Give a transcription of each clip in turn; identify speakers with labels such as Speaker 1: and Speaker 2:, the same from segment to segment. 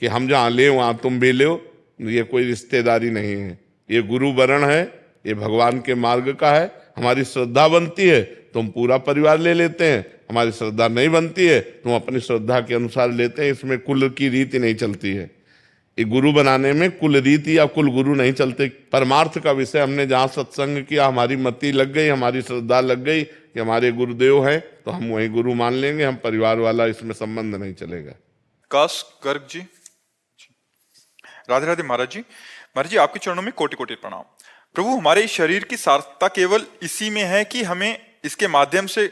Speaker 1: कि हम जहाँ ले वहाँ तुम भी लो, ये कोई रिश्तेदारी नहीं है। ये गुरु वरण है, ये भगवान के मार्ग का है। हमारी श्रद्धा बनती है तो हम पूरा परिवार ले लेते हैं, हमारी श्रद्धा नहीं बनती है तो हम अपनी श्रद्धा के अनुसार लेते हैं। इसमें कुल की रीति नहीं चलती है। ये गुरु बनाने में कुल रीति या कुल गुरु नहीं चलते। परमार्थ का विषय हमने जहाँ सत्संग किया, हमारी मति लग गई, हमारी श्रद्धा लग गई कि हमारे गुरुदेव हैं तो हम वही गुरु मान लेंगे, हम परिवार वाला इसमें संबंध नहीं चलेगा।
Speaker 2: काश गर्ग जी, राधे राधे महाराज जी। महाराज जी, आपके चरणों में कोटि कोटि प्रणाम। प्रभु, हमारे इस शरीर की सार्थकता केवल इसी में है कि हमें इसके माध्यम से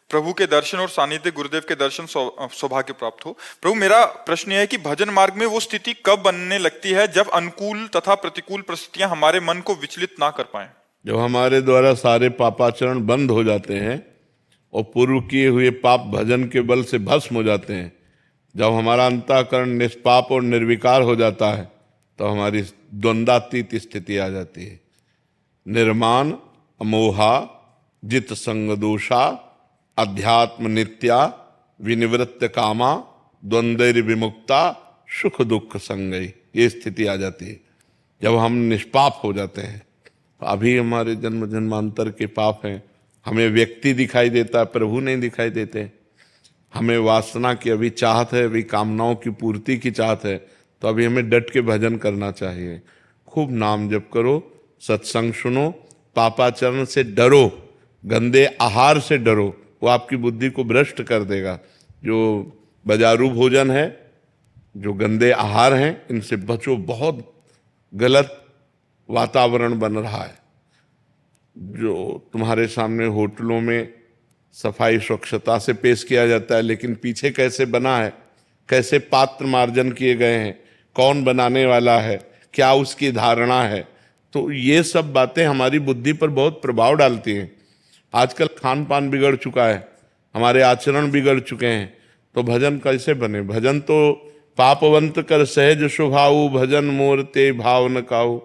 Speaker 2: प्रभु के दर्शन और सानिध्य गुरुदेव के दर्शन सौभाग्य प्राप्त हो। प्रभु, मेरा प्रश्न यह है कि भजन मार्ग में वो स्थिति कब बनने लगती है जब अनुकूल तथा प्रतिकूल परिस्थितियां हमारे मन को विचलित ना कर पाए?
Speaker 1: जब हमारे द्वारा सारे पापाचरण बंद हो जाते हैं और पूर्व किए हुए पाप भजन के बल से भस्म हो जाते हैं, जब हमारा अंतःकरण निष्पाप और निर्विकार हो जाता है, तो हमारी द्वंद्वातीत स्थिति आ जाती है। निर्माण अमोहा जित संग दोषा अध्यात्म नित्या विनिवृत्त कामा द्वंद्व विमुक्ता सुख दुख संगई, ये स्थिति आ जाती है जब हम निष्पाप हो जाते हैं। अभी हमारे जन्म जन्मांतर के पाप हैं, हमें व्यक्ति दिखाई देता है, प्रभु नहीं दिखाई देते। हमें वासना की अभी चाहत है, अभी कामनाओं की पूर्ति की चाहत है, तो अभी हमें डट के भजन करना चाहिए। खूब नाम जप करो, सत्संग सुनो, पापाचरण से डरो, गंदे आहार से डरो, वो आपकी बुद्धि को भ्रष्ट कर देगा। जो बाजारू भोजन है, जो गंदे आहार हैं, इनसे बचो। बहुत गलत वातावरण बन रहा है। जो तुम्हारे सामने होटलों में सफाई स्वच्छता से पेश किया जाता है, लेकिन पीछे कैसे बना है, कैसे पात्र मार्जन किए गए हैं, कौन बनाने वाला है, क्या उसकी धारणा है, तो ये सब बातें हमारी बुद्धि पर बहुत प्रभाव डालती हैं। आजकल खान पान बिगड़ चुका है, हमारे आचरण बिगड़ चुके हैं, तो भजन कैसे बने? भजन तो पापवंत कर सहज स्वभाव, भजन मोर ते भाव न काऊ।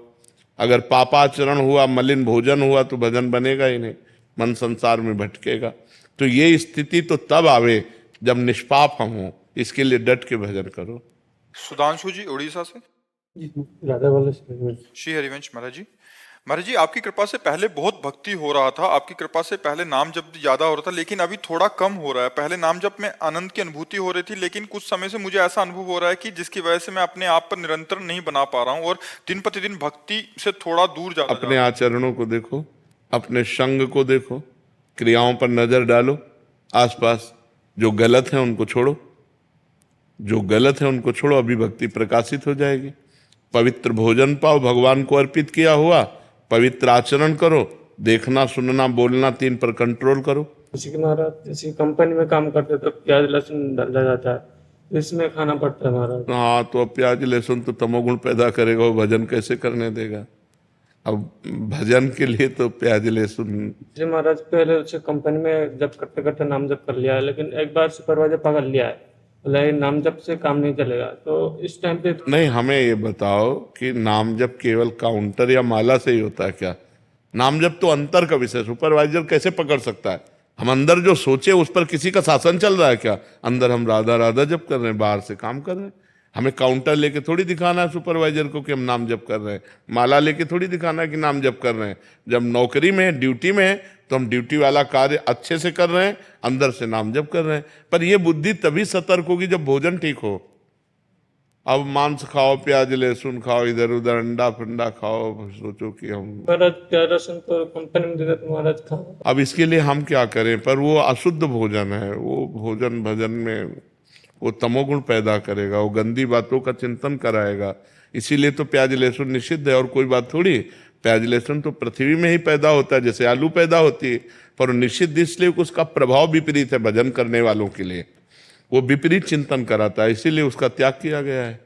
Speaker 1: अगर पापाचरण हुआ, मलिन भोजन हुआ, तो भजन बनेगा ही नहीं, मन संसार में भटकेगा। तो ये स्थिति तो तब आवे जब निष्पाप हम हों। इसके लिए डट के भजन करो।
Speaker 2: सुधांशु जी उड़ीसा से। श्री हरिवंश महाराज जी। महाराज जी, आपकी कृपा से पहले बहुत भक्ति हो रहा था, आपकी कृपा से पहले नाम जप ज्यादा हो रहा था, लेकिन अभी थोड़ा कम हो रहा है। पहले नाम जप में आनंद की अनुभूति हो रही थी, लेकिन कुछ समय से मुझे ऐसा अनुभव हो रहा है कि जिसकी वजह से मैं अपने आप पर निरंतर नहीं बना पा रहा हूँ और दिन प्रतिदिन भक्ति से थोड़ा दूर जा रहा हूं।
Speaker 1: अपने आचरणों को देखो, अपने संग को देखो, क्रियाओं पर नजर डालो, आसपास जो गलत है उनको छोड़ो, जो गलत है उनको छोड़ो, अभी भक्ति प्रकाशित हो जाएगी। पवित्र भोजन पाओ, भगवान को अर्पित किया हुआ, पवित्र आचरण करो, देखना सुनना बोलना 3 पर कंट्रोल करो।
Speaker 3: जैसे कि महाराज, जैसे कंपनी में काम करते तो प्याज लहसुन डाला जाता है, इसमें खाना पड़ता है महाराज।
Speaker 1: हाँ, तो अब प्याज लहसुन तो तमोगुण पैदा करेगा, वो भजन कैसे करने देगा? अब भजन के लिए तो प्याज लहसुन।
Speaker 3: जी महाराज, पहले उसे कंपनी में जब करते करते नाम जप कर लिया है, लेकिन एक बार सुपरवाइजर पकड़ लिया है, बोला नाम जप से काम नहीं चलेगा। तो इस टाइम पे
Speaker 1: नहीं, हमें ये बताओ कि नाम जप केवल काउंटर या माला से ही होता है क्या? नाम जप तो अंतर का विषय, सुपरवाइजर कैसे पकड़ सकता है? हम अंदर जो सोचे उस पर किसी का शासन चल रहा है क्या? अंदर हम राधा राधा जप कर रहे हैं, बाहर से काम कर रहे हैं। हमें काउंटर लेके थोड़ी दिखाना है सुपरवाइजर को कि हम नाम जप कर रहे हैं, माला लेके थोड़ी दिखाना है कि नाम जप कर रहे हैं। जब नौकरी में है, ड्यूटी में है, तो हम ड्यूटी वाला कार्य अच्छे से कर रहे हैं, अंदर से नाम जप कर रहे हैं। पर यह बुद्धि तभी सतर्क होगी जब भोजन ठीक हो। अब मांस खाओ, प्याज लहसुन खाओ, इधर उधर अंडा फंडा खाओ, सोचो कि हम
Speaker 3: महाराज प्याज लहसुन तो कंपनी में देते तो महाराज खाओ।
Speaker 1: अब इसके लिए हम क्या करें? पर वो अशुद्ध भोजन है, वो भोजन भजन में वो तमोगुण पैदा करेगा, वो गंदी बातों का चिंतन कराएगा। इसीलिए तो प्याज लहसुन निषिद्ध है, और कोई बात थोड़ी। प्याज लहसुन तो पृथ्वी में ही पैदा होता है, जैसे आलू पैदा होती है, पर निषिद्ध इसलिए कि उसका प्रभाव विपरीत है भजन करने वालों के लिए, वो विपरीत चिंतन कराता है, इसीलिए उसका त्याग किया गया है।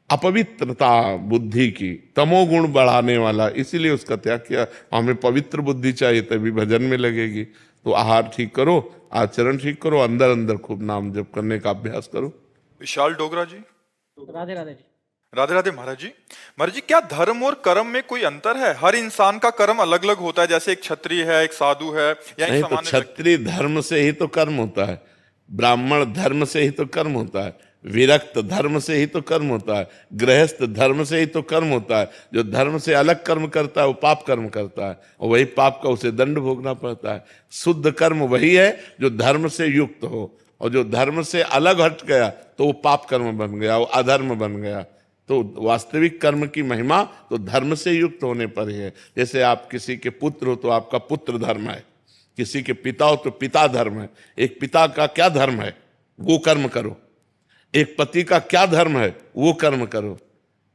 Speaker 1: अपवित्रता बुद्धि की, तमोगुण बढ़ाने वाला, इसीलिए उसका त्याग किया। हमें पवित्र बुद्धि चाहिए, तभी भजन में लगेगी। तो आहार ठीक करो, आचरण ठीक करो, अंदर अंदर खूब नाम जप करने का अभ्यास करो।
Speaker 2: विशाल डोगरा जी।
Speaker 4: राधे राधे जी।
Speaker 2: राधे राधे महाराज जी। महाराज जी, क्या धर्म और कर्म में कोई अंतर है? हर इंसान का कर्म अलग अलग होता है, जैसे एक क्षत्रिय है, एक साधु है, या
Speaker 1: नहीं, तो क्षत्रिय धर्म से ही तो कर्म होता है, ब्राह्मण धर्म से ही तो कर्म होता है। विरक्त धर्म से ही तो कर्म होता है, गृहस्थ धर्म से ही तो कर्म होता है। जो धर्म से अलग कर्म करता है वो पाप कर्म करता है, और वही पाप का उसे दंड भोगना पड़ता है। शुद्ध कर्म वही है जो धर्म से युक्त हो, और जो धर्म से अलग हट गया तो वो पाप कर्म बन गया, वो अधर्म बन गया। तो वास्तविक कर्म की महिमा तो धर्म से युक्त होने पर ही है। जैसे आप किसी के पुत्र हो तो आपका पुत्र धर्म है, किसी के पिता हो तो पिता धर्म है। एक पिता का क्या धर्म है, वो कर्म करो। एक पति का क्या धर्म है, वो कर्म करो।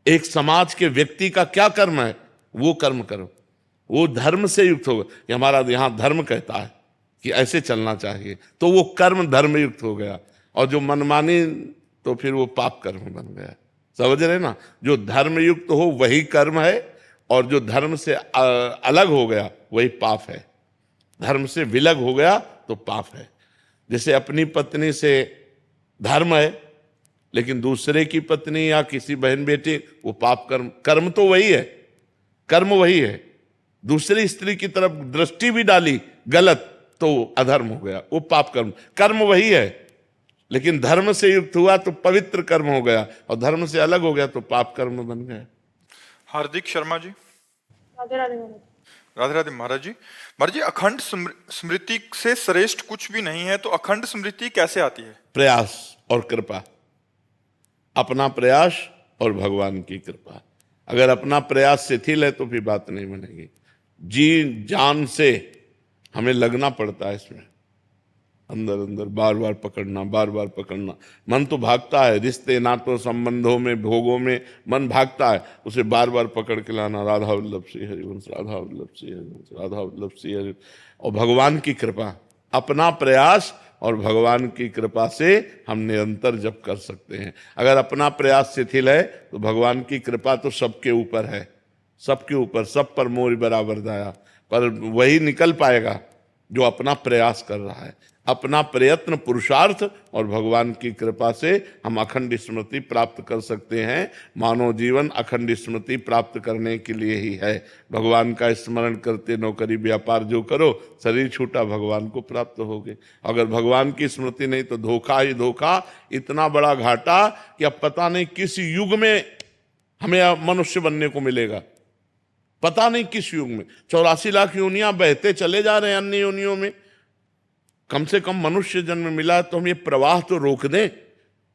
Speaker 1: एक समाज के व्यक्ति का क्या कर्म है, वो कर्म करो। वो धर्म से युक्त होगा। कि हमारा यहाँ धर्म कहता है कि ऐसे चलना चाहिए, तो वो कर्म धर्म युक्त हो गया। और जो मनमानी, तो फिर वो पाप कर्म बन गया। समझ रहे ना? जो धर्म युक्त हो वही कर्म है, और जो धर्म से अलग हो गया वही पाप है। धर्म से विलग हो गया तो पाप है। जैसे अपनी पत्नी से धर्म है, लेकिन दूसरे की पत्नी या किसी बहन बेटी, वो पाप कर्म। कर्म तो वही है, कर्म वही है। दूसरी स्त्री की तरफ दृष्टि भी डाली गलत तो अधर्म हो गया, वो पाप कर्म। कर्म वही है, लेकिन धर्म से युक्त हुआ तो पवित्र कर्म हो गया, और धर्म से अलग हो गया तो पाप कर्म बन गया।
Speaker 2: हार्दिक शर्मा जी।
Speaker 4: राधे राधे महाराज।
Speaker 2: राधे राधे महाराज जी। महाराज जी, अखंड स्मृति से श्रेष्ठ कुछ भी नहीं है, तो अखंड स्मृति कैसे आती है?
Speaker 1: प्रयास और कृपा, अपना प्रयास और भगवान की कृपा। अगर अपना प्रयास शिथिल है तो फिर बात नहीं बनेगी। जी जान से हमें लगना पड़ता है इसमें, अंदर अंदर बार बार पकड़ना, बार बार पकड़ना। मन तो भागता है, रिश्ते नातों संबंधों में, भोगों में मन भागता है, उसे बार बार पकड़ के लाना। राधा वल्लभ श्री हरिवंश, राधा वल्लभ श्री हरिवंश, राधा वल्लभ श्री हरिवंश। और भगवान की कृपा, अपना प्रयास और भगवान की कृपा से हम निरंतर जप कर सकते हैं। अगर अपना प्रयास शिथिल है तो भगवान की कृपा तो सबके ऊपर है, सबके ऊपर, सब पर मोर बराबर दाया। पर वही निकल पाएगा जो अपना प्रयास कर रहा है, अपना प्रयत्न, पुरुषार्थ, और भगवान की कृपा से हम अखंड स्मृति प्राप्त कर सकते हैं। मानव जीवन अखंड स्मृति प्राप्त करने के लिए ही है। भगवान का स्मरण करते नौकरी व्यापार जो करो, शरीर छूटा भगवान को प्राप्त होगे। अगर भगवान की स्मृति नहीं तो धोखा ही धोखा, इतना बड़ा घाटा कि अब पता नहीं किस युग में हमें मनुष्य बनने को मिलेगा, पता नहीं किस युग में। 84 लाख योनियां बहते चले जा रहे हैं अन्य योनियों में। कम से कम मनुष्य जन्म मिला तो हम ये प्रवाह तो रोक दें,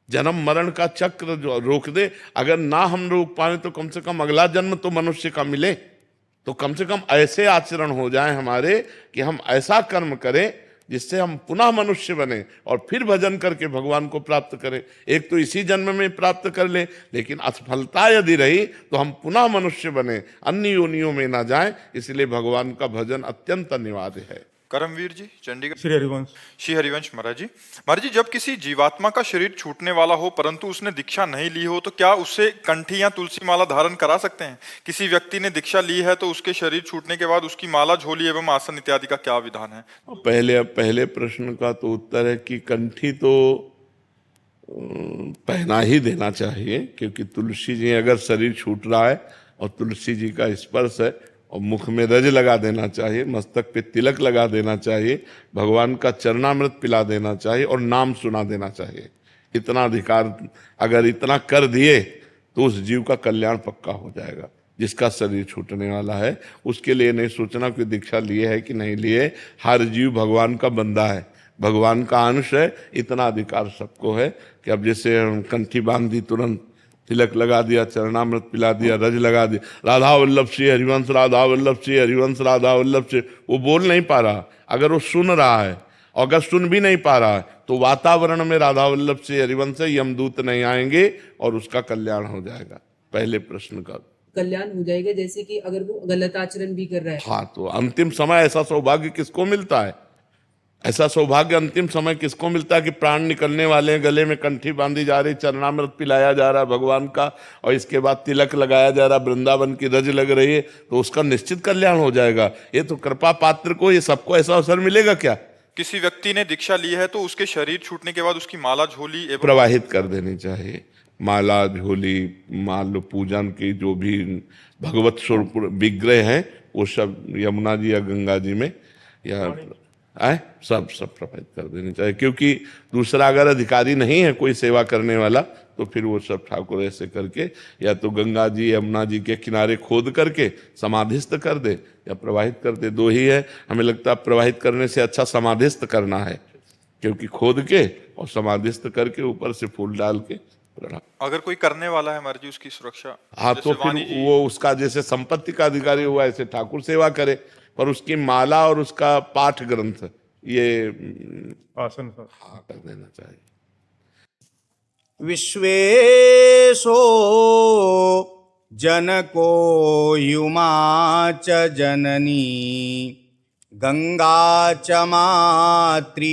Speaker 1: जन्म मरण का चक्र जो रोक दे। अगर ना हम रोक पाए तो कम से कम अगला जन्म तो मनुष्य का मिले, तो कम से कम ऐसे आचरण हो जाए हमारे कि हम ऐसा कर्म करें जिससे हम पुनः मनुष्य बने और फिर भजन करके भगवान को प्राप्त करें। एक तो इसी जन्म में प्राप्त कर ले, लेकिन असफलता यदि रही तो हम पुनः मनुष्य बने, अन्य योनियों में ना जाएं। इसलिए भगवान का भजन अत्यंत अनिवार्य है।
Speaker 2: करमवीर जी, चंडीगढ़।
Speaker 5: श्री हरिवंश।
Speaker 2: श्री हरिवंश महाराज जी। महाराज जी, जब किसी जीवात्मा का शरीर छूटने वाला हो परंतु उसने दीक्षा नहीं ली हो, तो क्या उससे कंठी या तुलसी माला धारण करा सकते हैं? किसी व्यक्ति ने दीक्षा ली है तो उसके शरीर छूटने के बाद उसकी माला, झोली एवं आसन इत्यादि का क्या विधान है?
Speaker 1: पहले प्रश्न का तो उत्तर है कि कंठी तो पहना ही देना चाहिए, क्योंकि तुलसी जी अगर शरीर छूट रहा है और तुलसी जी का स्पर्श है, और मुख में रज लगा देना चाहिए, मस्तक पे तिलक लगा देना चाहिए, भगवान का चरणामृत पिला देना चाहिए और नाम सुना देना चाहिए। इतना अधिकार अगर इतना कर दिए तो उस जीव का कल्याण पक्का हो जाएगा। जिसका शरीर छूटने वाला है उसके लिए नहीं सोचना कि दीक्षा लिए है कि नहीं लिए। हर जीव भगवान का बंदा है, भगवान का अंश है। इतना अधिकार सबको है कि अब जैसे कंठी बांध दी, तुरंत तिलक लगा दिया, चरणामृत पिला दिया, रज लगा दिया, राधा वल्लभ श्री हरिवंश, राधा वल्लभ श्री हरिवंश, राधा वल्लभ श्री। वो बोल नहीं पा रहा, अगर वो सुन रहा है, अगर सुन भी नहीं पा रहा है तो वातावरण में राधा वल्लभ श्री हरिवंश से यमदूत नहीं आएंगे और उसका कल्याण हो जाएगा। पहले प्रश्न का
Speaker 6: कल्याण हो जाएगा, जैसे कि अगर वो गलत आचरण भी कर रहा है।
Speaker 1: हाँ, तो अंतिम समय ऐसा सौभाग्य किसको मिलता है? ऐसा सौभाग्य अंतिम समय किसको मिलता है कि प्राण निकलने वाले हैं, गले में कंठी बांधी जा रही, चरणामृत पिलाया जा रहा है भगवान का, और इसके बाद तिलक लगाया जा रहा, वृंदावन की रज लग रही है, तो उसका निश्चित कल्याण हो जाएगा। ये तो कृपा पात्र को, ये सबको ऐसा अवसर मिलेगा क्या?
Speaker 2: किसी व्यक्ति ने दीक्षा ली है तो उसके शरीर छूटने के बाद उसकी माला, झोली एवं
Speaker 1: प्रवाहित कर देनी चाहिए। माला, झोली, मान लो पूजन की जो भी भगवत स्वरूप विग्रह हैं वो सब यमुना जी या गंगा जी में या आए सब प्रभावित कर देनी चाहिए, क्योंकि दूसरा अगर अधिकारी नहीं है कोई सेवा करने वाला तो फिर वो सब ठाकुर ऐसे करके या तो गंगा जी यमुना जी के किनारे खोद करके समाधिस्थ कर दे या प्रवाहित कर दे। दो ही है, हमें लगता है प्रवाहित करने से अच्छा समाधिस्थ करना है, क्योंकि खोद के और समाधिस्थ करके ऊपर से फूल डाल के प्रणाम।
Speaker 2: अगर कोई करने वाला है हमारे जी उसकी सुरक्षा,
Speaker 1: हाँ तो
Speaker 2: जैसे वाणी
Speaker 1: फिर
Speaker 2: जी,
Speaker 1: वो उसका जैसे संपत्ति का अधिकारी हुआ ऐसे ठाकुर सेवा करे, पर उसकी माला और उसका पाठ ग्रंथ ये
Speaker 4: आसन पर
Speaker 1: हाँ कर देना चाहिए।
Speaker 5: विश्वेशो जनको युमा च जननी गंगा च मातृ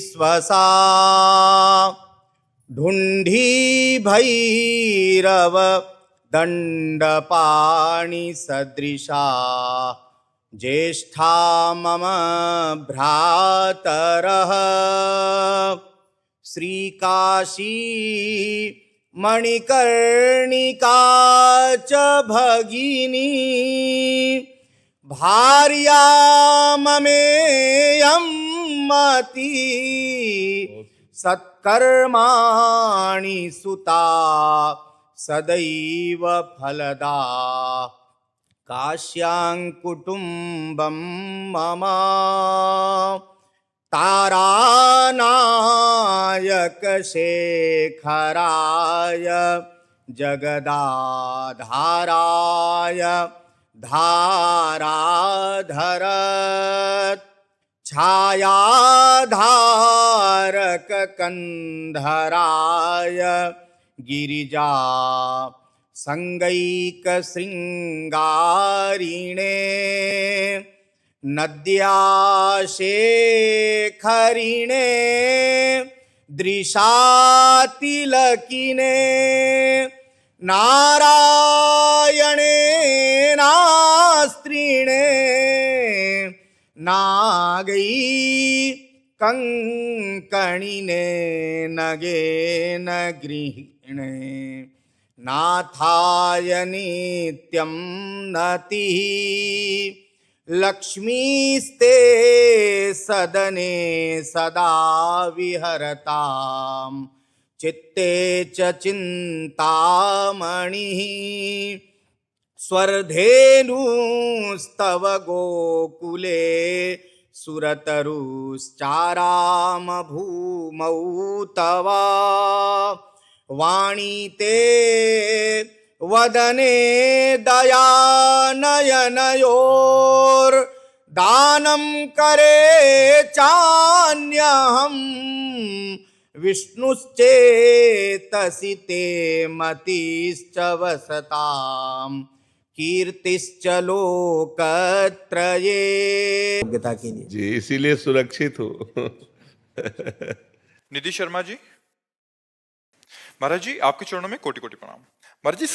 Speaker 5: स्वसा ढुंढी भैरव दंडपाणि सदृशा ज्येष्ठा मम भ्रातरः श्रीकाशी मणिकर्णिका च भगिनी भार्या ममेयं मती सत्कर्माणि सुता सदैव फलदा काश्यां कुटुम्बं मम तारानायक शेखराय जगदाधाराय धाराधरत् छायाधारक कंधराय गिरिजा संगैक श्रृंगारिणे नद्या शेखरिणे दृशातिलकिने नारायणे नास्त्रिणे नागै कंकणिने नगे न गृहिणे नाथाय नित्यं नतिः लक्ष्मीस्ते सदने सदा विहरतां चित्ते च चिन्तामणिः स्वर्धेनुस्तव गोकुले सुरतरुश्चाराम भूमौ तव वाणी ते वदने दयानयनयोर दानं करे चान्यहं विष्णुश्चेतसि ते मतिश्च वसतां कीर्तिश्च लोकत्रये योग्यता के लिए
Speaker 1: जी इसीलिए सुरक्षित हो।
Speaker 2: निधि शर्मा जी। महाराज जी आपके चरणों में कोटि कोटि प्रणाम। महाराज जी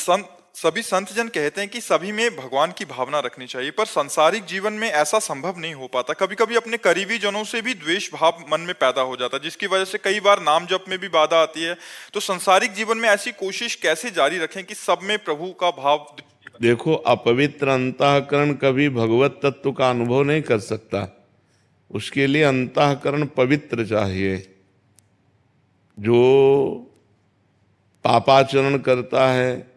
Speaker 2: सभी संत जन कहते हैं कि सभी में भगवान की भावना रखनी चाहिए, पर सांसारिक जीवन में ऐसा संभव नहीं हो पाता। कभी कभी अपने करीबी जनों से भी द्वेष भाव मन में पैदा हो जाता है, जिसकी वजह से कई बार नाम जप में भी बाधा आती है। तो सांसारिक जीवन में ऐसी कोशिश कैसे जारी रखें कि सब में प्रभु का भाव।
Speaker 1: देखो अपवित्र अंतःकरण कभी भगवत तत्व का अनुभव नहीं कर सकता, उसके लिए अंतःकरण पवित्र चाहिए। जो पापाचरण करता है,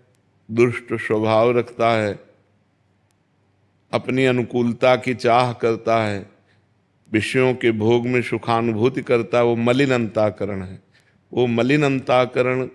Speaker 1: दुष्ट स्वभाव रखता है, अपनी अनुकूलता की चाह करता है, विषयों के भोग में सुखानुभूति करता है, वो मलिन अंतःकरण है। वो मलिन अंतःकरण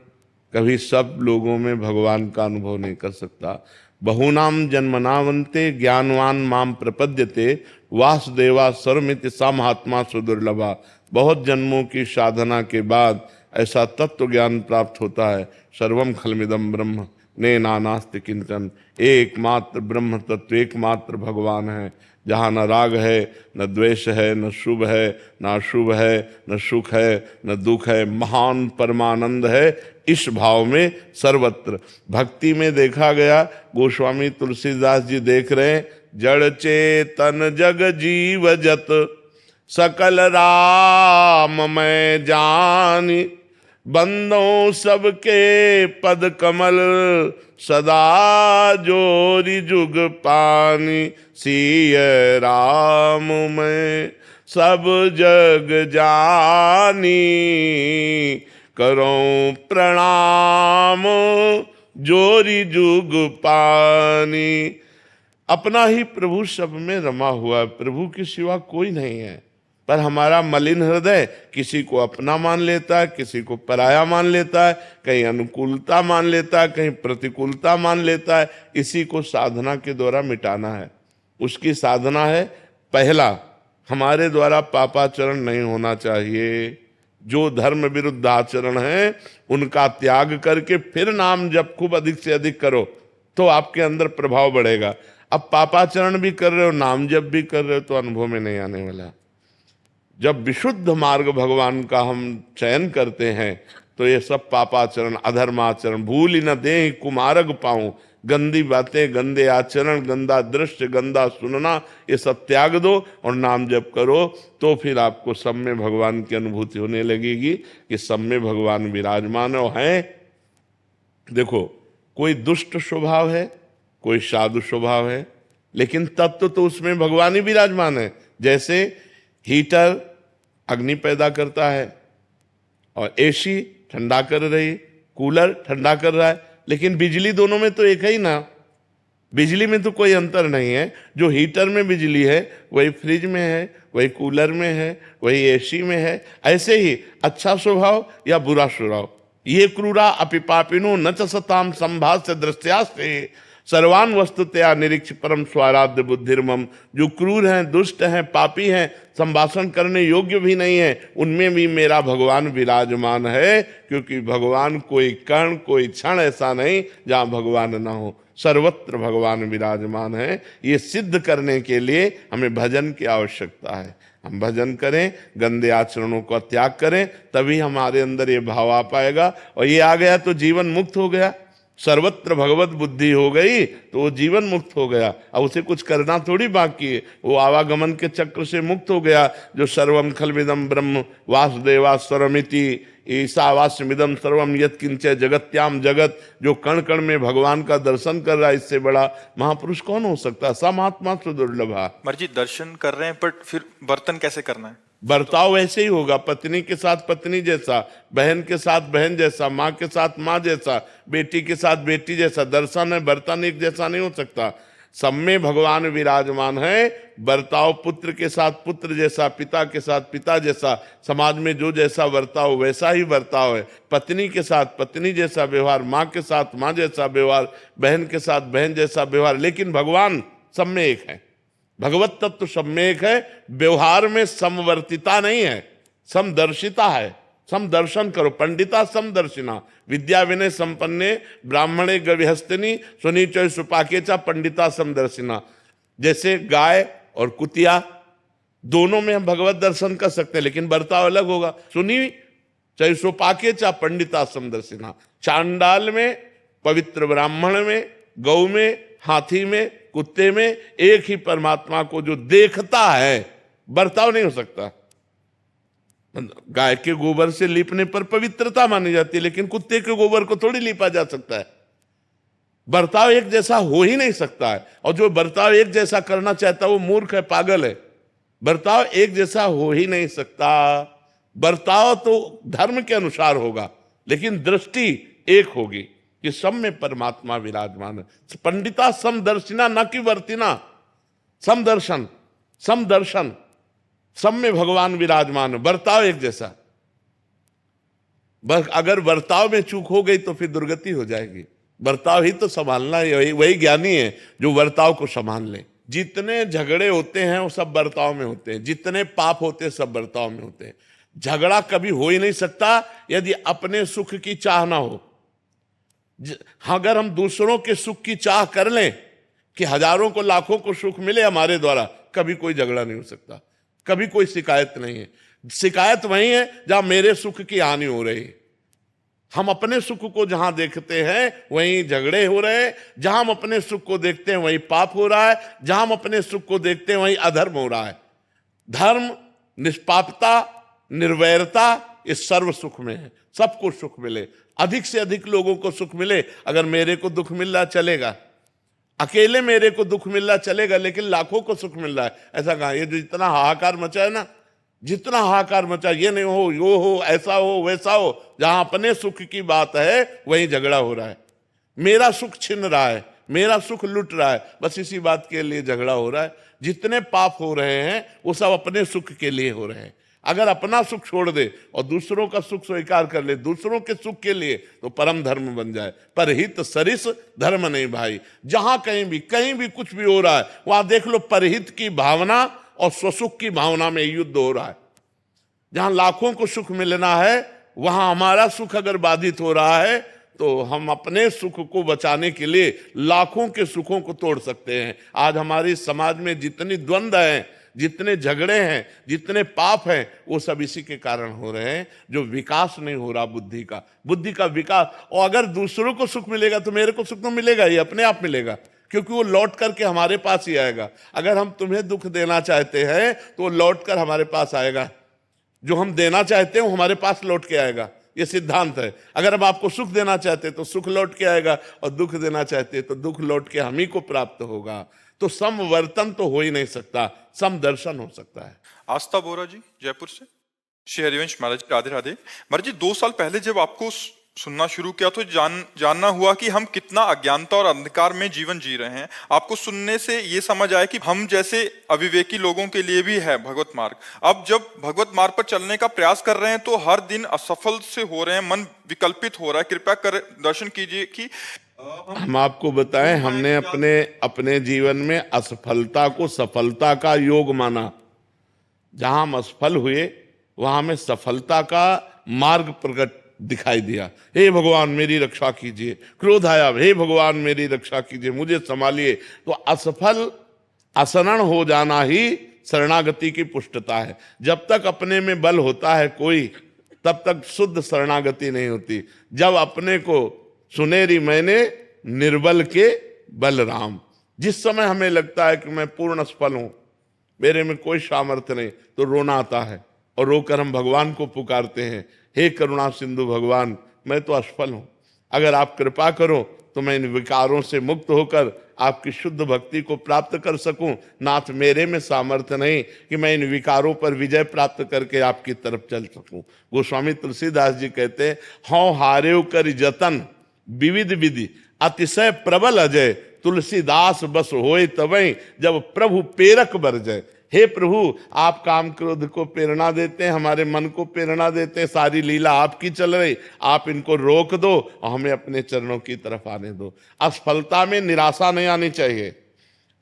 Speaker 1: कभी सब लोगों में भगवान का अनुभव नहीं कर सकता। बहुनाम जन्मनावन्ते ज्ञानवान माम प्रपद्यते वासुदेवा सर्वमिति सा महात्मा सुदुर्लभा। बहुत जन्मों की साधना के बाद ऐसा तत्व ज्ञान प्राप्त होता है। सर्वम खलमिदम ब्रह्म ने नानास्ति किंचन। एकमात्र ब्रह्म तत्व एकमात्र भगवान है, जहाँ न राग है, न द्वेष है, न शुभ है, न अशुभ है, न सुख है, न दुख है, महान परमानंद है। इस भाव में सर्वत्र भक्ति में देखा गया। गोस्वामी तुलसीदास जी देख रहे हैं, जड़ चेतन जग जीव जत सकल राम मैं जानी, बंदों सबके पद कमल सदा जोरी जुग पानी। सिय राम में सब जग जानी, करो प्रणाम जोरी जुग पानी। अपना ही प्रभु सब में रमा हुआ है, प्रभु के सिवा कोई नहीं है। पर हमारा मलिन हृदय किसी को अपना मान लेता है, किसी को पराया मान लेता है, कहीं अनुकूलता मान लेता है, कहीं प्रतिकूलता मान लेता है। इसी को साधना के द्वारा मिटाना है। उसकी साधना है, पहला, हमारे द्वारा पापाचरण नहीं होना चाहिए। जो धर्म विरुद्ध आचरण है उनका त्याग करके फिर नाम जप खूब अधिक से अधिक करो तो आपके अंदर प्रभाव बढ़ेगा। अब पापाचरण भी कर रहे हो, नाम जप भी कर रहे हो, तो अनुभव में नहीं आने वाला। जब विशुद्ध मार्ग भगवान का हम चयन करते हैं तो ये सब पापाचरण, अधर्माचरण, भूल ही न दे कुमार्ग पाऊं, गंदी बातें, गंदे आचरण, गंदा दृश्य, गंदा सुनना, ये सब त्याग दो और नाम जप करो। तो फिर आपको सब में भगवान की अनुभूति होने लगेगी कि सब में भगवान विराजमान है। देखो, कोई दुष्ट स्वभाव है, कोई साधु स्वभाव है, लेकिन तत्व तो उसमें भगवान ही विराजमान है। जैसे हीटर अग्नि पैदा करता है और एसी ठंडा कर रही, कूलर ठंडा कर रहा है, लेकिन बिजली दोनों में तो एक है ही ना। बिजली में तो कोई अंतर नहीं है। जो हीटर में बिजली है वही फ्रिज में है, वही कूलर में है, वही एसी में है। ऐसे ही अच्छा स्वभाव या बुरा स्वभाव, ये क्रूरा अपि पापिनो न च सताम संभाष्य दृश्यास्ते सर्वान वस्तुतया निरीक्ष परम स्वाराध्य बुद्धिर्मम। जो क्रूर हैं, दुष्ट हैं, पापी हैं, संभाषण करने योग्य भी नहीं है, उनमें भी मेरा भगवान विराजमान है। क्योंकि भगवान कोई कण, कोई क्षण ऐसा नहीं जहाँ भगवान ना हो, सर्वत्र भगवान विराजमान है। ये सिद्ध करने के लिए हमें भजन की आवश्यकता है। हम भजन करें, गंदे आचरणों का त्याग करें, तभी हमारे अंदर ये भाव आ पाएगा। और ये आ गया तो जीवन मुक्त हो गया। सर्वत्र भगवत बुद्धि हो गई तो वो जीवन मुक्त हो गया। अब उसे कुछ करना थोड़ी बाकी है, वो आवागमन के चक्र से मुक्त हो गया। जो सर्वम खलविदम ब्रह्म वासुदेवा स्वरमिति ईशावास्यमिदम सर्वम यत्किंच जगत्याम जगत, जो कण कण में भगवान का दर्शन कर रहा है, इससे बड़ा महापुरुष कौन हो सकता है। स महात्मा सुदुर्लभा।
Speaker 2: मर्जी दर्शन कर रहे हैं, बट फिर बर्तन कैसे करना है?
Speaker 1: बर्ताव वैसे ही होगा, पत्नी के साथ पत्नी जैसा, बहन के साथ बहन जैसा, माँ के साथ माँ जैसा, बेटी के साथ बेटी जैसा। दर्शन है, बर्तन एक जैसा नहीं हो सकता। सब में भगवान विराजमान है। बर्ताव पुत्र के साथ पुत्र जैसा, पिता के साथ पिता जैसा, समाज में जो जैसा बर्ताव वैसा ही बर्ताव है। पत्नी के साथ पत्नी जैसा व्यवहार, माँ के साथ माँ जैसा व्यवहार, बहन के साथ बहन जैसा व्यवहार। लेकिन भगवान सब में एक है, भगवत तत्व सब में एक है। व्यवहार में समवर्तिता नहीं है, समदर्शिता है। समदर्शन करो, पंडिता समदर्शिना विद्या विनय संपन्ने ब्राह्मणे गविहस्तिनी सुनीचय सुपाकेचा पंडिता समदर्शिना। जैसे गाय और कुतिया दोनों में हम भगवत दर्शन कर सकते हैं, लेकिन बर्ताव अलग होगा। सुनी चाहे सुपाकेचा पंडिता समदर्शिना। चांडाल में, पवित्र ब्राह्मण में, गौ में, हाथी में, कुत्ते में एक ही परमात्मा को जो देखता है, बर्ताव नहीं हो सकता। गाय के गोबर से लीपने पर पवित्रता मानी जाती है, लेकिन कुत्ते के गोबर को थोड़ी लीपा जा सकता है। बर्ताव एक जैसा हो ही नहीं सकता है, और जो बर्ताव एक जैसा करना चाहता है वो मूर्ख है, पागल है। बर्ताव एक जैसा हो ही नहीं सकता। बर्ताव तो धर्म के अनुसार होगा, लेकिन दृष्टि एक होगी कि सब में परमात्मा विराजमान है। पंडिता समदर्शिना, न कि वर्तिना। समदर्शन, समदर्शन, सब में भगवान विराजमान है। बर्ताव एक जैसा। अगर बर्ताव में चूक हो गई तो फिर दुर्गति हो जाएगी। बर्ताव ही तो संभालना है। वही ज्ञानी है जो बर्ताव को संभाल ले। जितने झगड़े होते हैं वो सब बर्ताव में होते हैं, जितने पाप होते हैं सब बर्ताव में होते हैं। झगड़ा कभी हो ही नहीं सकता यदि अपने सुख की चाह ना हो। अगर हम दूसरों के सुख की चाह कर लें कि हजारों को लाखों को सुख मिले हमारे द्वारा, कभी कोई झगड़ा नहीं हो सकता, कभी कोई शिकायत नहीं है। शिकायत वही है जहां मेरे सुख की हानि हो रही है। हम अपने सुख को जहां देखते हैं वहीं झगड़े हो रहे हैं, जहां हम अपने सुख को देखते हैं वहीं पाप हो रहा है, जहां हम अपने सुख को देखते हैं वहीं अधर्म हो रहा है। धर्म, निष्पापता, निर्वैरता इस सर्व सुख में है। सबको सुख मिले, अधिक से अधिक लोगों को सुख मिले। अगर मेरे को दुख मिल रहा चलेगा, अकेले मेरे को दुख मिल रहा चलेगा, लेकिन लाखों को सुख मिल रहा है, ऐसा कहा। ये जो इतना हाहाकार मचा है ना, जितना हाहाकार मचा, ये नहीं हो, यो हो, ऐसा हो, वैसा हो, जहां अपने सुख की बात है वहीं झगड़ा हो रहा है। मेरा सुख छिन रहा है, मेरा सुख लुट रहा है, बस इसी बात के लिए झगड़ा हो रहा है। जितने पाप हो रहे हैं वो सब अपने सुख के लिए हो रहे हैं। अगर अपना सुख छोड़ दे और दूसरों का सुख स्वीकार कर ले, दूसरों के सुख के लिए, तो परम धर्म बन जाए। परहित सरिस धर्म नहीं भाई। जहां कहीं भी कुछ भी हो रहा है, वहां देख लो परहित की भावना और स्वसुख की भावना में युद्ध हो रहा है। जहां लाखों को सुख मिलना है, वहां हमारा सुख अगर बाधित हो रहा है, तो हम अपने सुख को बचाने के लिए लाखों के सुखों को तोड़ सकते हैं। आज हमारे समाज में जितनी द्वंद्व हैं, जितने झगड़े हैं, जितने पाप हैं, वो सब इसी के कारण हो रहे हैं, जो विकास नहीं हो रहा बुद्धि का विकास। और अगर दूसरों को सुख मिलेगा तो मेरे को सुख तो मिलेगा ही, अपने आप मिलेगा, क्योंकि वो लौट करके हमारे पास ही आएगा। अगर हम तुम्हें दुख देना चाहते हैं तो वो लौट कर हमारे पास आएगा। जो हम देना चाहते हैं वो हमारे पास लौट के आएगा, ये सिद्धांत है। अगर हम आपको सुख देना चाहते हैं तो सुख लौट के आएगा, और दुख देना चाहते हैं तो दुख लौट के हम ही को प्राप्त होगा। तो समवर्तन तो हो ही नहीं सकता, समदर्शन हो सकता है।
Speaker 2: आस्था बोरा जी जयपुर से। श्री हरिवंश महाराज राधे राधे। महाराज जी 2 साल पहले जब आपको सुनना शुरू किया तो जानना हुआ कि हम कितना अज्ञानता और अंधकार में जीवन जी रहे हैं। आपको सुनने से ये समझ आया कि हम जैसे अविवेकी लोगों के लिए भी है भगवत मार्ग। अब जब भगवत मार्ग पर चलने का प्रयास कर रहे हैं तो हर दिन असफल से हो रहे हैं, मन विकल्पित हो रहा है। कृपया कर दर्शन कीजिए कि
Speaker 1: हम आपको बताएं, हमने अपने जीवन में असफलता को सफलता का योग माना। जहां हम असफल हुए वहां हमें सफलता का मार्ग प्रकट दिखाई दिया। हे भगवान मेरी रक्षा कीजिए, क्रोध आया, हे भगवान मेरी रक्षा कीजिए, मुझे संभालिए। तो असफल असरण हो जाना ही शरणागति की पुष्टता है। जब तक अपने में बल होता है कोई, तब तक शुद्ध शरणागति नहीं होती। जब अपने को सुनेरी मैंने निर्बल के बलराम, जिस समय हमें लगता है कि मैं पूर्ण असफल हूं, मेरे में कोई सामर्थ्य नहीं, तो रोना आता है और रोकर हम भगवान को पुकारते हैं, हे करुणा सिंधु भगवान, मैं तो असफल हूं, अगर आप कृपा करो तो मैं इन विकारों से मुक्त होकर आपकी शुद्ध भक्ति को प्राप्त कर सकूं। नाथ मेरे में सामर्थ्य नहीं कि मैं इन विकारों पर विजय प्राप्त करके आपकी तरफ चल सकूं। गोस्वामी तुलसीदास जी कहते हैं, हौ हारेव कर जतन विविध विधि अतिशय प्रबल अजय, तुलसीदास बस होए तवै जब प्रभु प्रेरक बरजय। हे प्रभु, आप काम क्रोध को प्रेरणा देते हैं, हमारे मन को प्रेरणा देते हैं, सारी लीला आपकी चल रही, आप इनको रोक दो और हमें अपने चरणों की तरफ आने दो। असफलता में निराशा नहीं आनी चाहिए,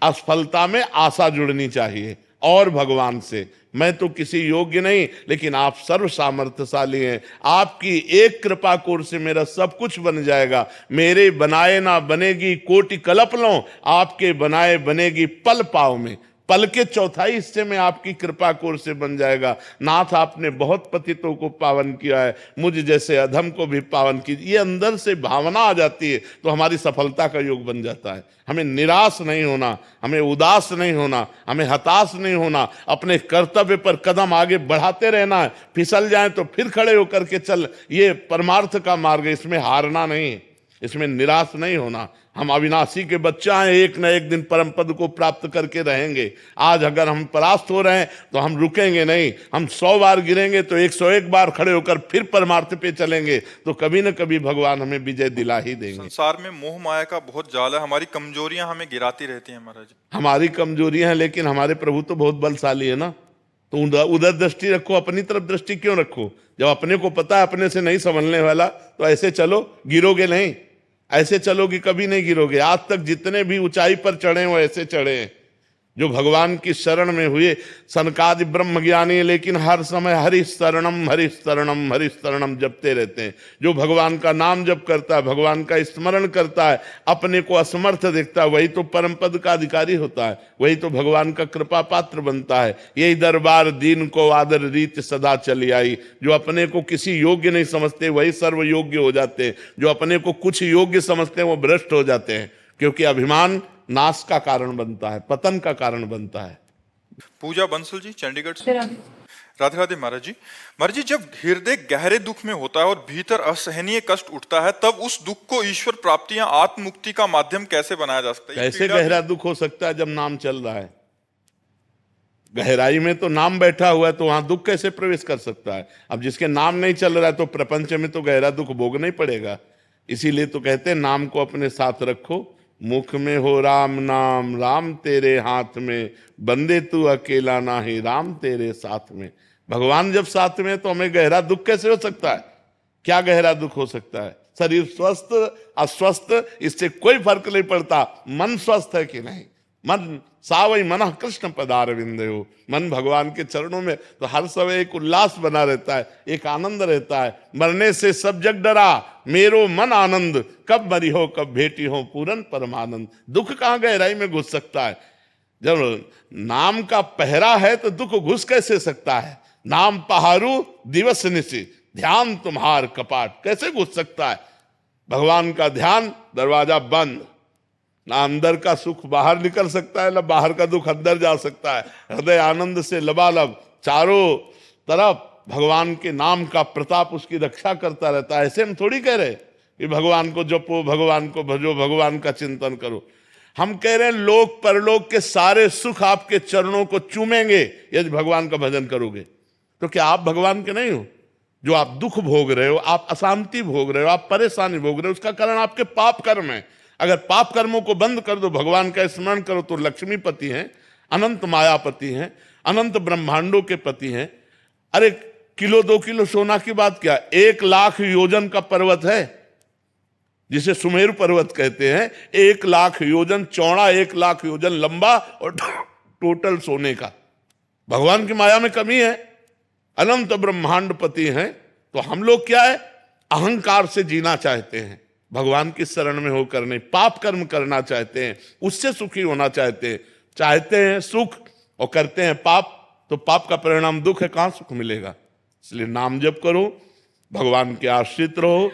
Speaker 1: असफलता में आशा जुड़नी चाहिए और भगवान से। मैं तो किसी योग्य नहीं, लेकिन आप सर्व सामर्थ्यशाली हैं, आपकी एक कृपा कोर से मेरा सब कुछ बन जाएगा। मेरे बनाए ना बनेगी कोटि कल्प लो, आपके बनाए बनेगी पल पाव में, पल के चौथाई हिस्से में आपकी कृपा कोर से बन जाएगा। नाथ आपने बहुत पतितों को पावन किया है, मुझ जैसे अधम को भी पावन कीजिए। ये अंदर से भावना आ जाती है तो हमारी सफलता का योग बन जाता है। हमें निराश नहीं होना, हमें उदास नहीं होना, हमें हताश नहीं होना, अपने कर्तव्य पर कदम आगे बढ़ाते रहना है। फिसल जाए तो फिर खड़े होकर के चल, ये परमार्थ का मार्ग है, इसमें हारना नहीं, इसमें निराश नहीं होना। हम अविनाशी के बच्चा हैं, एक न एक दिन परम पद को प्राप्त करके रहेंगे। आज अगर हम परास्त हो रहे हैं तो हम रुकेंगे नहीं, हम 100 बार गिरेंगे तो 101 बार खड़े होकर फिर परमार्थ पे चलेंगे, तो कभी न कभी भगवान हमें विजय दिला ही देंगे।
Speaker 2: संसार में मोह माया का बहुत जाल है, हमारी कमजोरियां हमें गिराती रहती हैं महाराज।
Speaker 1: हमारी कमजोरियां हैं, लेकिन हमारे प्रभु तो बहुत बलशाली है ना। तो उधर दृष्टि रखो, अपनी तरफ दृष्टि क्यों रखो? जब अपने को पता है अपने से नहीं संभलने वाला, तो ऐसे चलो, गिरोगे नहीं। ऐसे चलोगे कभी नहीं गिरोगे। आज तक जितने भी ऊंचाई पर चढ़े वो ऐसे चढ़े हैं, जो भगवान की शरण में हुए। सनकादि ब्रह्म ज्ञानी, लेकिन हर समय हरि शरणम हरि शरणम हरि शरणम जपते रहते हैं। जो भगवान का नाम जप करता है, भगवान का स्मरण करता है, अपने को असमर्थ देखता है, वही तो परम पद का अधिकारी होता है, वही तो भगवान का कृपा पात्र बनता है। यही दरबार दीन को आदर रीत सदा चली आई। जो अपने को किसी योग्य नहीं समझते वही सर्व योग्य हो जाते हैं, जो अपने को कुछ योग्य समझते हैं वो भ्रष्ट हो जाते हैं, क्योंकि अभिमान नाश का कारण बनता है, पतन का कारण बनता है।
Speaker 2: पूजा बंसल जी चंडीगढ़ से। राधे राधे महाराज जी। महाराज जी, जब हृदय गहरे दुख में होता है और भीतर असहनीय कष्ट उठता है, तब उस दुख को ईश्वर प्राप्ति या आत्म मुक्ति का माध्यम कैसे बनाया जा सकता है?
Speaker 1: कैसे गहरा दुख हो सकता है? जब नाम चल रहा है, गहराई में तो नाम बैठा हुआ है, तो वहां दुख कैसे प्रवेश कर सकता है? अब जिसके नाम नहीं चल रहा है तो प्रपंच में तो गहरा दुख भोगना ही पड़ेगा। इसीलिए तो कहते हैं नाम को अपने साथ रखो, मुख में हो राम नाम, राम तेरे हाथ में, बंदे तू अकेला नाही, राम तेरे साथ में। भगवान जब साथ में है तो हमें गहरा दुख कैसे हो सकता है? क्या गहरा दुख हो सकता है? शरीर स्वस्थ अस्वस्थ इससे कोई फर्क नहीं पड़ता, मन स्वस्थ है कि नहीं। मन सावई मन कृष्ण पदारविंदे हो, मन भगवान के चरणों में तो हर समय एक उल्लास बना रहता है, एक आनंद रहता है। मरने से सब जग डरा, मेरो मन आनंद, कब मरी हो कब भेटी हो पूरन परमानंद। दुख कहाँ गहराई में घुस सकता है? जब नाम का पहरा है तो दुख घुस कैसे सकता है? नाम पहारू दिवस निशि, ध्यान तुम्हार कपाट, कैसे घुस सकता है? भगवान का ध्यान, दरवाजा बंद। ना अंदर का सुख बाहर निकल सकता है, ना बाहर का दुख अंदर जा सकता है। हृदय आनंद से लबालब, चारों तरफ भगवान के नाम का प्रताप उसकी रक्षा करता रहता है। ऐसे हम थोड़ी कह रहे कि भगवान को जपो, भगवान को भजो, भगवान का चिंतन करो। हम कह रहे हैं लोक परलोक के सारे सुख आपके चरणों को चूमेंगे यदि भगवान का भजन करोगे। तो क्या आप भगवान के नहीं हो? जो आप दुख भोग रहे हो, आप अशांति भोग रहे हो, आप परेशानी भोग रहे हो, उसका कारण आपके पाप कर्म है। अगर पाप कर्मों को बंद कर दो, भगवान का स्मरण करो, तो लक्ष्मीपति हैं, अनंत मायापति हैं, अनंत ब्रह्मांडों के पति हैं। अरे किलो 2 किलो सोना की बात क्या, 1 लाख योजन का पर्वत है जिसे सुमेरु पर्वत कहते हैं। 1 लाख योजन चौड़ा, 1 लाख योजन लंबा और टोटल सोने का। भगवान की माया में कमी है? अनंत ब्रह्मांडपति हैं। तो हम लोग क्या है, अहंकार से जीना चाहते हैं, भगवान की शरण में होकर नहीं, पाप कर्म करना चाहते हैं, उससे सुखी होना चाहते हैं सुख और करते हैं पाप, तो पाप का परिणाम दुख है, कहां सुख मिलेगा? इसलिए नाम जप करो, भगवान के आश्रित रहो।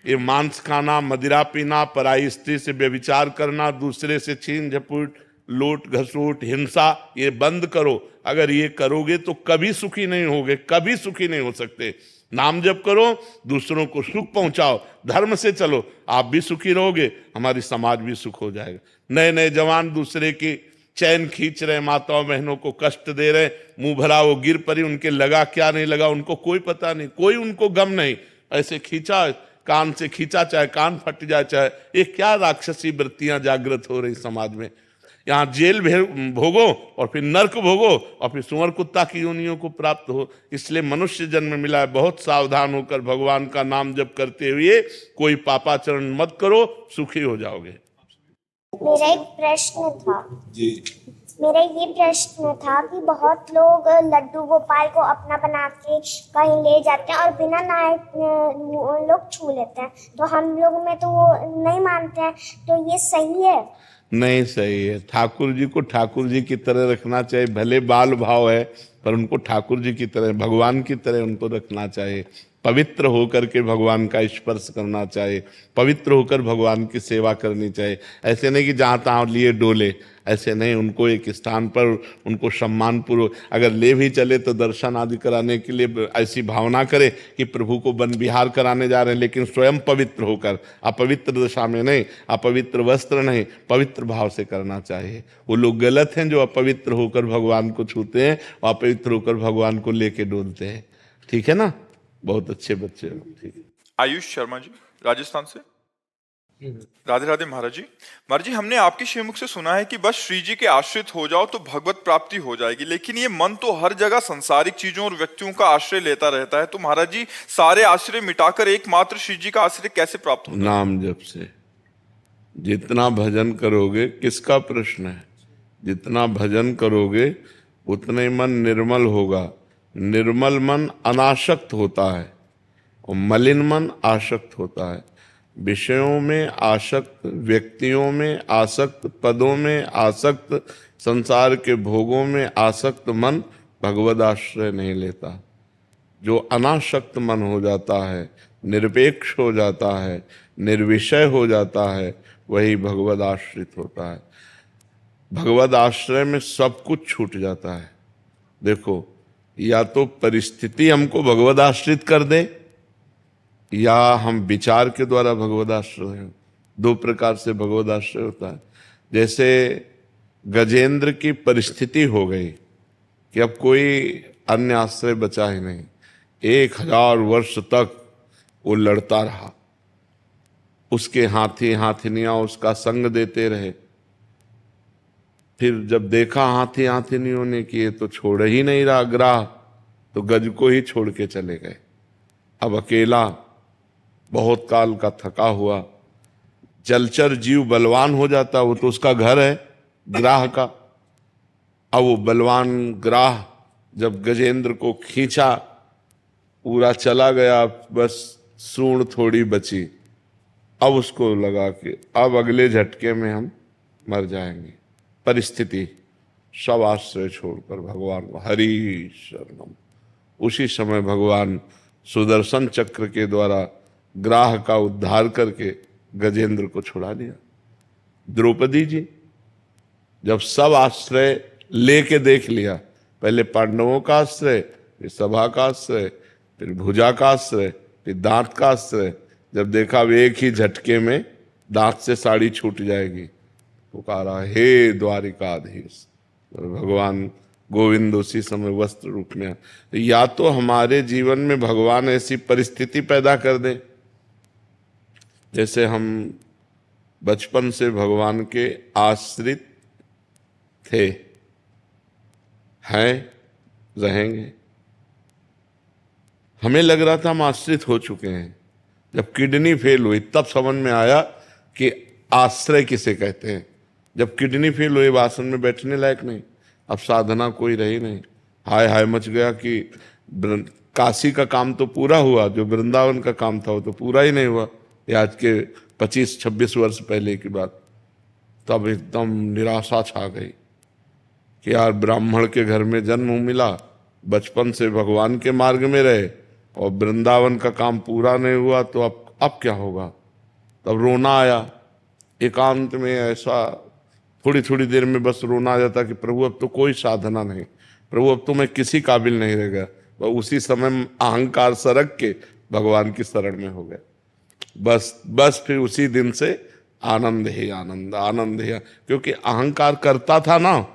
Speaker 1: ये मांस खाना, मदिरा पीना, पराई स्त्री से व्यभिचार करना, दूसरे से छीन झपट, लूट घसूट, हिंसा, ये बंद करो। अगर ये करोगे तो कभी सुखी नहीं होगे, कभी सुखी नहीं हो सकते। नाम जप करो, दूसरों को सुख पहुंचाओ, धर्म से चलो, आप भी सुखी रहोगे, हमारी समाज भी सुख हो जाएगा। नए नए जवान दूसरे की चैन खींच रहे, माताओं बहनों को कष्ट दे रहे, मुंह भरा वो गिर पड़ी, उनके लगा क्या नहीं लगा उनको कोई पता नहीं, कोई उनको गम नहीं। ऐसे खींचा, कान से खींचा, चाहे कान फट जाए, चाहे ये क्या राक्षसी वृत्तियां जागृत हो रही समाज में। यहाँ जेल भोगो और फिर नर्क भोगो और फिर सुअर कुत्ता की योनियों को प्राप्त हो। इसलिए मनुष्य जन्म मिला है, बहुत सावधान होकर भगवान का नाम जप करते हुए कोई पापाचरण मत करो, सुखी हो जाओगे।
Speaker 7: मेरा एक प्रश्न था जी। मेरा ये प्रश्न था कि बहुत लोग लड्डू गोपाल को अपना बना के कहीं ले जाते हैं और बिना नहाए लोग छू लेते हैं, तो हम लोग में तो वो नहीं मानते हैं, तो ये सही है?
Speaker 1: नहीं सही है। ठाकुर जी को ठाकुर जी की तरह रखना चाहिए, भले बाल भाव है पर उनको ठाकुर जी की तरह, भगवान की तरह उनको रखना चाहिए। पवित्र होकर के भगवान का स्पर्श करना चाहिए, पवित्र होकर भगवान की सेवा करनी चाहिए। ऐसे नहीं कि जहाँ तहाँ लिए डोले, ऐसे नहीं। उनको एक स्थान पर उनको सम्मानपूर्वक अगर ले भी चले तो दर्शन आदि कराने के लिए ऐसी भावना करे कि प्रभु को वन विहार कराने जा रहे हैं, लेकिन स्वयं पवित्र होकर, अपवित्र दशा में नहीं, अपवित्र वस्त्र नहीं, पवित्र भाव से करना चाहिए। वो लोग गलत हैं जो अपवित्र होकर भगवान को छूते हैं और अपवित्र होकर भगवान को लेके डोलते हैं। ठीक है ना? बहुत अच्छे बच्चे हो। ठीक है।
Speaker 2: आयुष शर्मा जी राजस्थान से। राधे राधे महाराज जी। महाराज जी, हमने आपके श्रीमुख से सुना है कि बस श्री जी के आश्रित हो जाओ तो भगवत प्राप्ति हो जाएगी, लेकिन ये मन तो हर जगह संसारिक चीजों और व्यक्तियों का आश्रय लेता रहता है। तो महाराज जी, सारे आश्रय मिटाकर एकमात्र श्री जी का आश्रय कैसे प्राप्त होगा?
Speaker 1: नाम जप से। जितना भजन करोगे, किसका प्रश्न है, जितना भजन करोगे उतना ही मन निर्मल होगा। निर्मल मन अनासक्त होता है और मलिन मन आसक्त होता है। विषयों में आसक्त, व्यक्तियों में आसक्त, पदों में आसक्त, संसार के भोगों में आसक्त मन भगवद आश्रय नहीं लेता। जो अनासक्त मन हो जाता है, निरपेक्ष हो जाता है, निर्विषय हो जाता है, वही भगवद आश्रित होता है। भगवद आश्रय में सब कुछ छूट जाता है। देखो, या तो परिस्थिति हमको भगवद आश्रित कर दे या हम विचार के द्वारा भगवद आश्रय हो। 2 प्रकार से भगवद आश्रय होता है। जैसे गजेंद्र की परिस्थिति हो गई कि अब कोई अन्य आश्रय बचा ही नहीं। 1000 वर्ष तक वो लड़ता रहा, उसके हाथी हाथिनियां उसका संग देते रहे। फिर जब देखा हाथी हाथिनियों ने कि ये तो छोड़ ही नहीं रहा ग्राह, तो गज को ही छोड़ के चले गए। अब अकेला, बहुत काल का थका हुआ, जलचर जीव बलवान हो जाता, वो तो उसका घर है ग्राह का। अब वो बलवान ग्राह जब गजेंद्र को खींचा, पूरा चला गया, बस सूंड थोड़ी बची। अब उसको लगा कि अब अगले झटके में हम मर जाएंगे। परिस्थिति, सब आश्रय छोड़कर भगवान को हरि शरणम। उसी समय भगवान सुदर्शन चक्र के द्वारा ग्राह का उद्धार करके गजेंद्र को छुड़ा दिया। द्रौपदी जी जब सब आश्रय लेके देख लिया, पहले पांडवों का आश्रय, फिर सभा का आश्रय, फिर भुजा का आश्रय, फिर दांत का आश्रय, जब देखा वे एक ही झटके में दांत से साड़ी छूट जाएगी, पुकारा हे द्वारिकाधीश। भगवान गोविंद उसी समय वस्त्र रूप में आए। या तो हमारे जीवन में भगवान ऐसी परिस्थिति पैदा कर दे, जैसे हम बचपन से भगवान के आश्रित थे, हैं, रहेंगे। हमें लग रहा था हम आश्रित हो चुके हैं। जब किडनी फेल हुई तब समझ में आया कि आश्रय किसे कहते हैं। जब किडनी फेल हुई, आसन में बैठने लायक नहीं, अब साधना कोई रही नहीं। हाय हाय मच गया कि काशी का काम तो पूरा हुआ, जो वृंदावन का काम था वो तो पूरा ही नहीं हुआ। ये आज के 25-26 वर्ष पहले की बात। तब एकदम निराशा छा गई कि यार ब्राह्मण के घर में जन्म मिला, बचपन से भगवान के मार्ग में रहे और वृंदावन का काम पूरा नहीं हुआ, तो अब क्या होगा। तब रोना आया एकांत में, ऐसा थोड़ी थोड़ी देर में बस रोना आ जाता कि प्रभु अब तो कोई साधना नहीं, प्रभु अब तो मैं किसी काबिल नहीं रह गया। वह उसी समय अहंकार सरक के भगवान की शरण में हो गए। बस फिर उसी दिन से आनंद ही आनंद, आनंद ही, क्योंकि अहंकार करता था ना,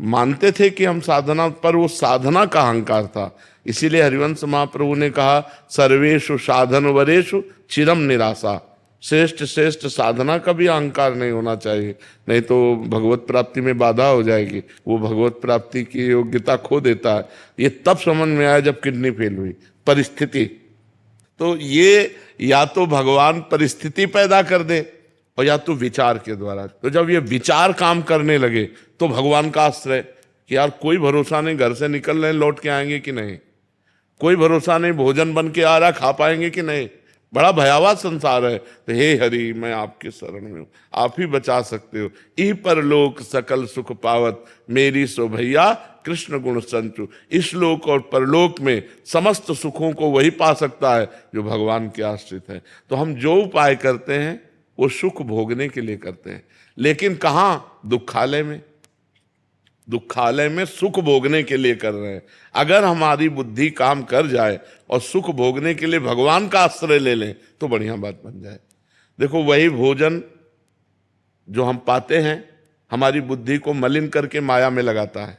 Speaker 1: मानते थे कि हम साधना, पर वो साधना का अहंकार था। इसीलिए हरिवंश महाप्रभु ने कहा सर्वेषु साधन वरेषु चिरम निराशा। श्रेष्ठ श्रेष्ठ साधना का भी अहंकार नहीं होना चाहिए, नहीं तो भगवत प्राप्ति में बाधा हो जाएगी, वो भगवत प्राप्ति की योग्यता खो देता है। ये तब समझ में आया जब किडनी फेल हुई। परिस्थिति, तो ये या तो भगवान परिस्थिति पैदा कर दे और या तो विचार के द्वारा। तो जब ये विचार काम करने लगे तो भगवान का आश्रय कि यार कोई भरोसा नहीं, घर से निकल रहे लौट के आएंगे कि नहीं, कोई भरोसा नहीं भोजन बन के आ रहा खा पाएंगे कि नहीं, बड़ा भयावह संसार है। तो हे हरि मैं आपके शरण में हूँ, आप ही बचा सकते हो। ई परलोक सकल सुख पावत मेरी सो भैया कृष्ण गुण संचु। इस लोक और परलोक में समस्त सुखों को वही पा सकता है जो भगवान के आश्रित है। तो हम जो उपाय करते हैं वो सुख भोगने के लिए करते हैं, लेकिन कहाँ, दुखालय में। दुखालय में सुख भोगने के लिए कर रहे हैं। अगर हमारी बुद्धि काम कर जाए और सुख भोगने के लिए भगवान का आश्रय ले लें तो बढ़िया बात बन जाए। देखो वही भोजन जो हम पाते हैं हमारी बुद्धि को मलिन करके माया में लगाता है,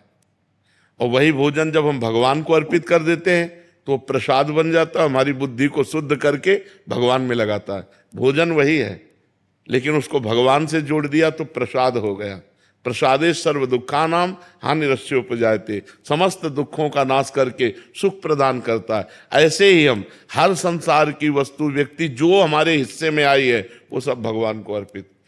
Speaker 1: और वही भोजन जब हम भगवान को अर्पित कर देते हैं तो प्रसाद बन जाता है, हमारी बुद्धि को शुद्ध करके भगवान में लगाता है। भोजन वही है, लेकिन उसको भगवान से जोड़ दिया तो प्रसाद हो गया। प्रसादे सर्व दुखानाम हानिरस्योपजायते, समस्त दुखों का नाश करके सुख प्रदान करता है। ऐसे ही हम हर संसार की वस्तु व्यक्ति जो हमारे हिस्से में आई है वो सब भगवान को अर्पित।